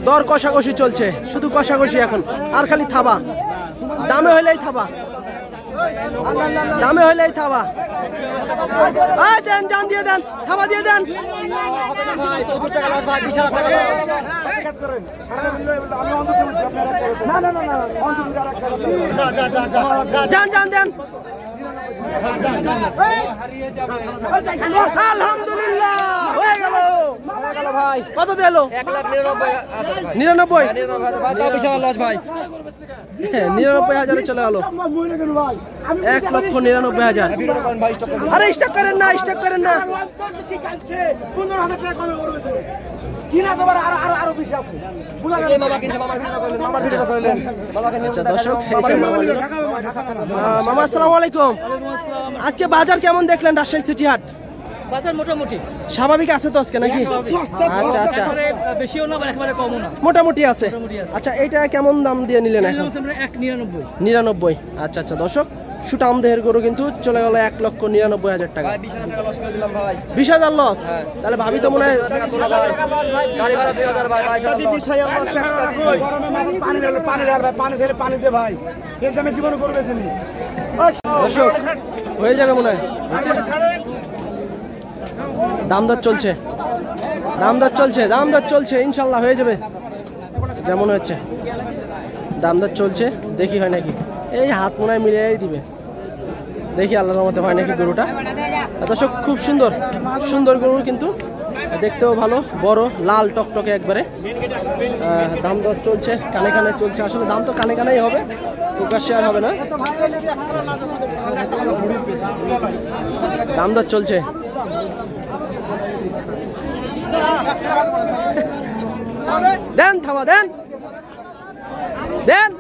দর কষাকষি চলছে, শুধু কষাকষি এখন, আর খালি থাবা। দামে হইলেই থাবা, দামে হইলেই থাবা। দেন, জান দিয়ে দেন, থাবা দিয়ে দেন। জান জান দেন। আলহামদুলিল্লাহ হয়ে গেল ভাই। কত দিল? 1,99,000। 99,000 চলে গেল। 1,99,000। আরে স্টক করেন না, স্টক করেন না। মামা আসসালামু আলাইকুম। আজকে বাজার কেমন দেখলেন রাজশাহী সিটি হাট? বাজার মোটামুটি স্বাভাবিক আছে তো আজকে নাকি? আচ্ছা আচ্ছা, বেশিও না একেবারে কমও না, মোটামুটি আছে। আচ্ছা এটা কেমন দাম দিয়ে নিলেন এখন? 1,99,000। আচ্ছা আচ্ছা দর্শক, সুটাম দেহের গরু কিন্তু চলে গেল 1,99,000 টাকা। 20,000 টাকা লস করে দিলাম ভাই। 20,000 লস? তাহলে ভাবি তো মনে হয় গাড়ি ভাড়া 2,000 ভাই। 20,000 লস। পানি দে ভাই, জীবনে করবে দর্শক হয়ে যাবে মনে হয়। দাম দর চলছে, দাম দর চলছে, দাম দর চলছে, ইনশাল্লাহ হয়ে যাবে যেমন হচ্ছে। দাম দর চলছে, দেখি হয় নাকি। এই হাত মনে হয় মিলিয়েই দিবে, দেখি আল্লাহর মতে হয় নাকি গরুটা। দর্শক খুব সুন্দর সুন্দর গরু, কিন্তু দেখতেও ভালো, বড়, লাল টকটকে একবারে। দাম দর চলছে, কানে কানে চলছে। আসলে দাম তো কানে কানেই হবে, প্রকাশ্যে আর হবে না। দাম দর চলছে। দেন, থামা দেন, দেন।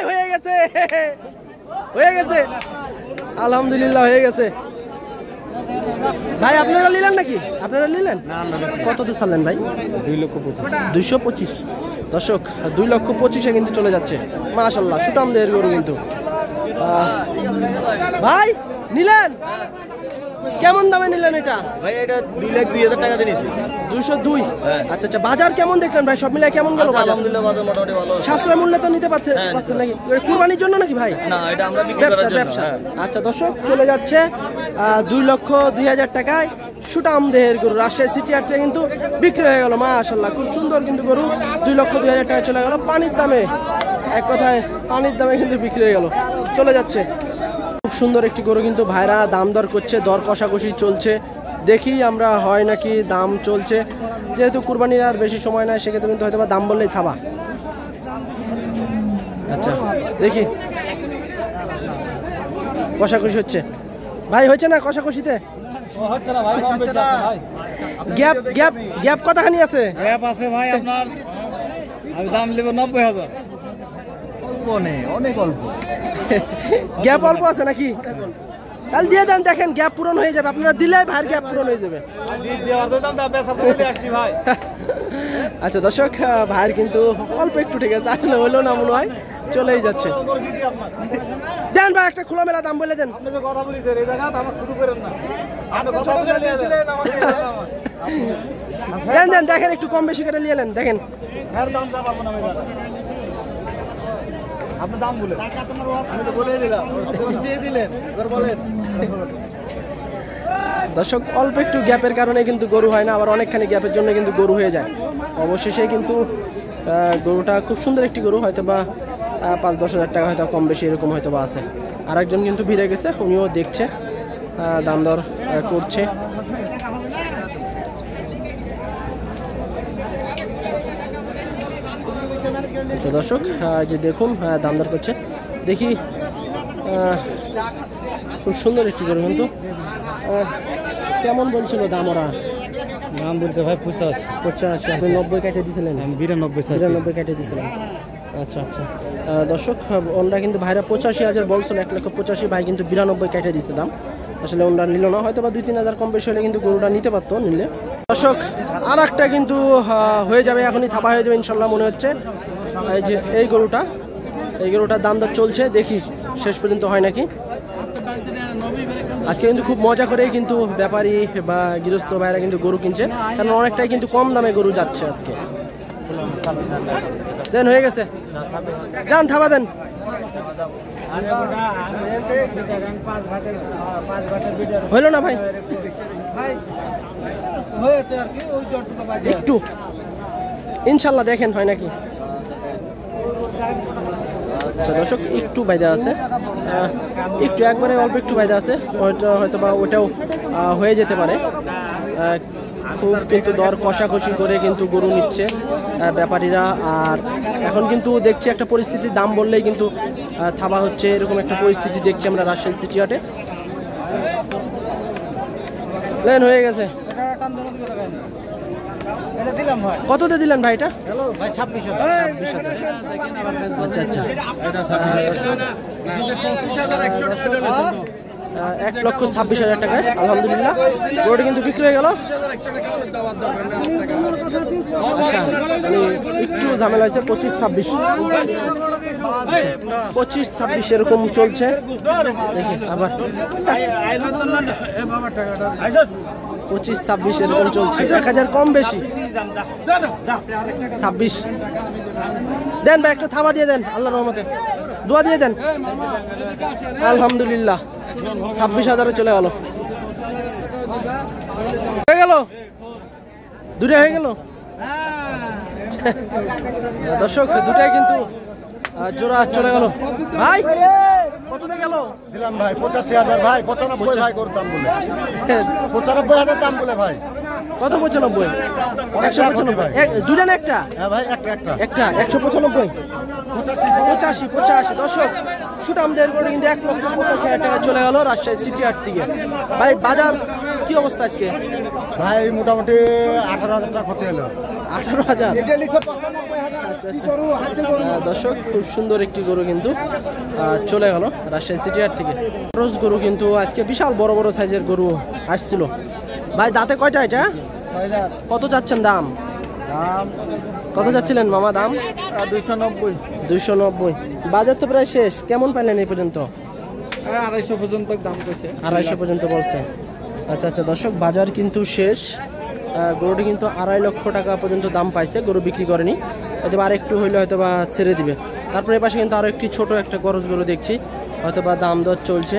হয়ে গেছে, হয়ে গেছে, আলহামদুলিল্লাহ হয়ে গেছে। ভাই আপনারা নিলেন নাকি? আপনারা নিলেন? কততে ছাড়লেন ভাই? 2,25,000। দর্শক 2,25,000 কিন্তু চলে যাচ্ছে। মাশাআল্লাহ, সুটাম দেহের গরু কিন্তু। ভাই নিলেন? কেমন দামে নিলেন এটা? ভাই এটা 2,02,000 টাকা দিয়ে নিয়েছি। 202? আচ্ছা আচ্ছা, বাজার কেমন দেখলেন ভাই? সব মিলাই কেমন গেল বাজার? আলহামদুলিল্লাহ বাজার মোটামুটি ভালো। সাশ্রয় মূল্যে তো নিতে পারছেন নাকি? কুরবানির জন্য নাকি ভাই? না, এটা আমরা বিক্রি করার জন্য। ব্যবসা। আচ্ছা দর্শক চলে যাচ্ছে 2,02,000 টাকায় সুটাম দেহের গরু রাজশাহী সিটি হাট থেকে কিন্তু বিক্রি হয়ে গেল। মাশাআল্লাহ, খুব সুন্দর কিন্তু গরু 2,02,000 টাকায় চলে গেল। পানির দামে, এক কথায় পানির দামে কিন্তু বিক্রি হয়ে গেল, চলে যাচ্ছে। খুব সুন্দর একটি গরু কিন্তু ভাইরা দাম দর করছে, দর কষাকষি চলছে। দেখি আমরা হয় নাকি দাম চলছে, যেহেতু কুরবানির আর বেশি সময় নাই, সেক্ষেত্রে কিন্তু হয়তো বা দাম বললেই থাবা। আচ্ছা দেখি, কষাকষি হচ্ছে ভাই, হয়েছে না কষাকষিতে? গ্যাপ গ্যাপ গ্যাপ কতখানি আছে? গ্যাপ আছে ভাই আপনার, আমি দাম নেব 90,000। অনেক অল্প গ্যাপ অল্প আছে নাকি? তাহলে দিয়ে দেন, দেখেন গ্যাপ পূরণ হয়ে যাবে। আপনারা দিলে ভাইয়ের গ্যাপ পূরণ হয়ে যাবে। আচ্ছা দর্শক, ভাইয়ের কিন্তু অল্প একটু ঠিক আছে, আসলে হলো না মনে হয়, চলেই যাচ্ছে। দেন ভাই একটা খোলামেলা দাম বলে দেন। দেন দেন, দেখেন একটু কম বেশি করে নিয়ে নেন, দেখেন। দাম বলে আমি তো বলেই দিলাম, দিয়ে দিলেন, এবার বলেন। দর্শক অল্প একটু গ্যাপের কারণে কিন্তু গরু হয় না, আবার অনেকখানি গ্যাপের জন্য কিন্তু গরু হয়ে যায়। অবশেষে কিন্তু গরুটা খুব সুন্দর একটি গরু, হয়তো বা 5-10 হাজার টাকা হয়তো কম বেশি এরকম হয়তো বা আছে। আরেকজন কিন্তু ভিড়ে গেছে, উনিও দেখছে, দাম দর করছে। তো দর্শক যে দেখুন দাম দর করছে, দেখি। খুব সুন্দর একটি গরু কিন্তু। কেমন বলছিল দাম? ওরা দাম বলছে ভাই 85। আপনি 90 কেটে দিয়েছিলেন? 92 কেটে দিয়েছিলেন। আচ্ছা আচ্ছা দর্শক, ওনরা কিন্তু ভাইরা 85,000 বলছিল, 1,85,000, ভাই কিন্তু 92 কেটে দিয়েছে দাম। আসলে ওনরা নিল না, হয়তো বা 2-3 হাজার কম বেশি হলে কিন্তু গরুটা নিতে পারতো নিলে। দর্শক আর একটা কিন্তু হয়ে যাবে, এখনই থাবা হয়ে যাবে ইনশাল্লাহ মনে হচ্ছে। এই যে এই গরুটার দাম দর চলছে, দেখি শেষ পর্যন্ত হয় নাকি। আজকে কিন্তু খুব মজা করেই কিন্তু ব্যাপারী বা গৃহস্থ ভাইরা কিন্তু গরু কিনছে, কারণ অনেকটাই কিন্তু কম দামে গরু যাচ্ছে আজকে। দেন হয়ে গেছে, যান থাবা দেন। হইল না ভাই, একটু ইনশাল্লাহ দেখেন হয় নাকি। আচ্ছা দর্শক, একটু বাইদা আছে, একটু একবারে অল্প একটু বাইদা আছে, হয়তো বা ওটাও হয়ে যেতে পারে। খুব কিন্তু দর কষাকষি করে কিন্তু গরু নিচ্ছে ব্যাপারীরা। আর এখন কিন্তু দেখছি একটা পরিস্থিতি, দাম বললেই কিন্তু থাবা হচ্ছে, এরকম একটা পরিস্থিতি দেখছি আমরা রাজশাহী সিটি হাটে। লেন হয়ে গেছে, কততে দিলেন ভাই এটা? 26,000। আচ্ছা আচ্ছা, 1,26,000 টাকায় আলহামদুলিল্লাহ গরুটি কিন্তু বিক্রি হয়ে গেল। আচ্ছা, একটু ঝামেলা হয়েছে, 25-26 এরকম চলছে। দেখি আবার 25-26 এরকম চলছে, 1000 কম বেশি। 26 দেন ভাই, একটা থাবা দিয়ে দেন, আল্লাহর রহমতে দোয়া দিয়ে দেন। আলহামদুলিল্লাহ 26,000 চলে গেল, হয়ে গেল, দুটাই হয়ে গেল। দর্শক দুটাই কিন্তু জোড়া চলে গেল। ভাই কততে গেল? দিলাম ভাই 85,000 ভাই, 95 ভাই করতাম বলে, 95,000 দাম বলে ভাই। কত 95? 195 দুটা না একটা? হ্যাঁ ভাই, একটা 195 85 দর্শক সুটামদের করে কিন্তু 1,85,000 টাকা চলে গেল রাজশাহী সিটি হাট থেকে। ভাই বাজার কি অবস্থা আজকে? ভাই মোটামুটি 18,000 টাকা ক্ষতি হলো। 18,000? দর্শক খুব সুন্দর একটি গরু কিন্তু চলে গেল রাজশাহী সিটি হাট থেকে। রোজ গরু কিন্তু আজকে বিশাল বড় বড় সাইজের গরু আসছিল। ভাই দাঁতে কয়টা এটা? কত যাচ্ছেন দাম? কত যাচ্ছিলেন মামা দাম? 290। বাজার তো প্রায় শেষ, কেমন পাইলেন এই পর্যন্ত? 250 পর্যন্ত দাম কইছে, 250 পর্যন্ত বলছে। আচ্ছা আচ্ছা দর্শক, বাজার কিন্তু শেষ। গরুটি কিন্তু 2.5 লক্ষ টাকা পর্যন্ত দাম পাইছে, গরু বিক্রি করেনি, হয়তো আর একটু হইলে হয়তো বা ছেড়ে দিবে। তারপরে এই পাশে কিন্তু আরো একটি ছোট একটা গরজ গরু দেখছি, হয়তো বা দাম দর চলছে।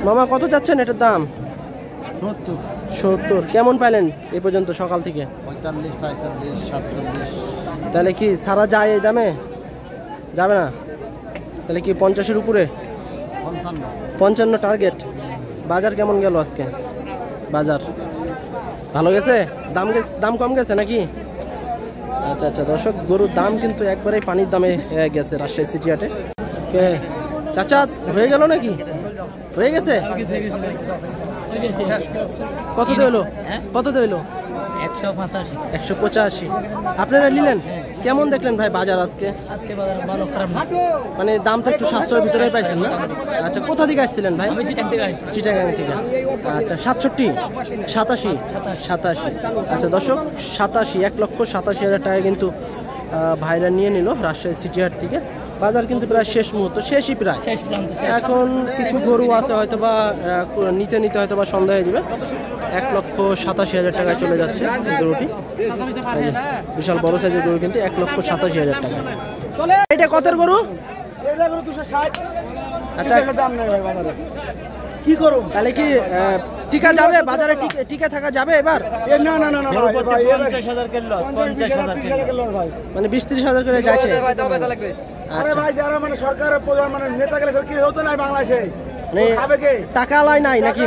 মামা কত যাচ্ছেন এটার দাম? 70। কেমন পাইলেন এই পর্যন্ত সকাল থেকে? 45, 46, 47। তাহলে কি সারা যায় এই দামে? যাবে না তাহলে কি 50-এর উপরে? 55 টার্গেট। বাজার কেমন গেল আজকে? বাজার ভালো গেছে? দাম কম গেছে নাকি? আচ্ছা আচ্ছা দর্শক, গরুর দাম কিন্তু একবারেই পানির দামে গেছে রাজশাহী সিটি হাটে। চাচা হয়ে গেল নাকি? হয়ে গেছে? কততে হলো? কততে হলো? 185। আপনারা নিলেন? কেমন দেখলেন ভাই বাজার আজকে? মানে দাম তো একটু 700-এর ভিতরে পাইছেন না? আচ্ছা, কোথা থেকে আসছিলেন ভাই? চিটাগাং থেকে। আচ্ছা 67, 87। আচ্ছা দর্শক 87, 1,87,000 টাকা কিন্তু ভাইরা নিয়ে নিল রাজশাহী সিটি হাট থেকে। বাজার কিন্তু প্রায় শেষ মুহূর্ত, শেষই প্রায়। এখন কিছু গরু আছে হয়তো বা নিতে হয়তো বা সন্ধ্যা হয়ে যাবে। 1,87,000 টাকায় চলে যাচ্ছে গরুটি। বিশাল বড় সাইজের গরু কিন্তু 1,87,000 টাকা। এটা কতের গরু? আচ্ছা কি করুন তাহলে, কি টিকা যাবে বাজারে? টিকা থাকা যাবে এবার? মানে 20-30,000 করে যাচ্ছে। টাকা লাই নাই নাকি?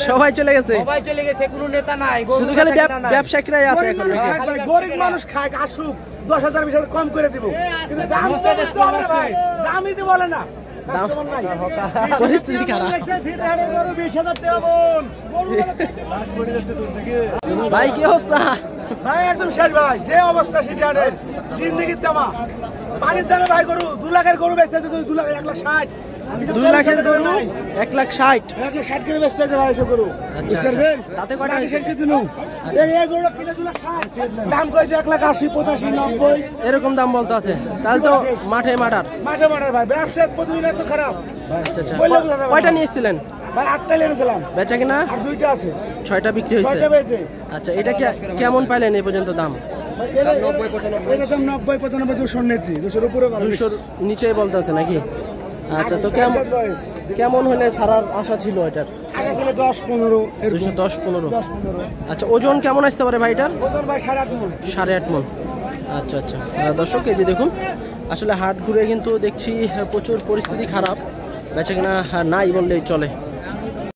সবাই চলে গেছে, কোনো নেতা নাই, শুধু খালি ব্যবসায়ীরাই আছে এখন। গরিব মানুষ খায়, আসুক 10,000 20,000 কম করে দিব, দামই তো বলে না। পরিস্থিতি খারাপ ভাই, কি অবস্থা ভাই? একদম শেষ ভাই, যে অবস্থা জিন্দগির তামা পানির দামে ভাই গরু 2 লাখের গরু বেচতে 2 লাখ 1,60,000 2 লাখের গরু 1,60,000 60 করে বেচতে আছে ভাই সব গরু আচ্ছা, তাতে কয়টা হয়েছে? এই গরু কিনে 2 লাখ 60 দাম কইছে 1,80,000 85 90 এরকম দাম বলতে আছে, তাহলে তো মাঠে মাটার। মাঠে মাঠে ভাই ব্যবসার প্রতিদিন এত খারাপ আচ্ছা আচ্ছা, কয়টা নিয়ে এসেছিলেন? ভাই 8টা নিয়েছিলাম বেচা কিনা আর 2টা আছে 6টা বিক্রি হয়েছে। 6টা বেচে আচ্ছা, এটা কেমন পাইলেন এই পর্যন্ত দাম? 90 95 এরকম 90 95 200 নিয়েছি 200 এর উপরে 200 নিচেই বলতে আছে নাকি? আচ্ছা, তো কেমন হলে ছাড়ার আশা ছিল এটার? আগে ছিল 10 15 এরকম 210 15। 10 15 আচ্ছা, ওজন কেমন আসতে পারে ভাই এটার? ওজন ভাই 8.5 মণ 8.5 মণ। আচ্ছা আচ্ছা, দর্শক এই যে দেখুন, আসলে হাট ঘুরে কিন্তু দেখছি প্রচুর পরিস্থিতি খারাপ, বেচা কিনা নাই বললেই চলে।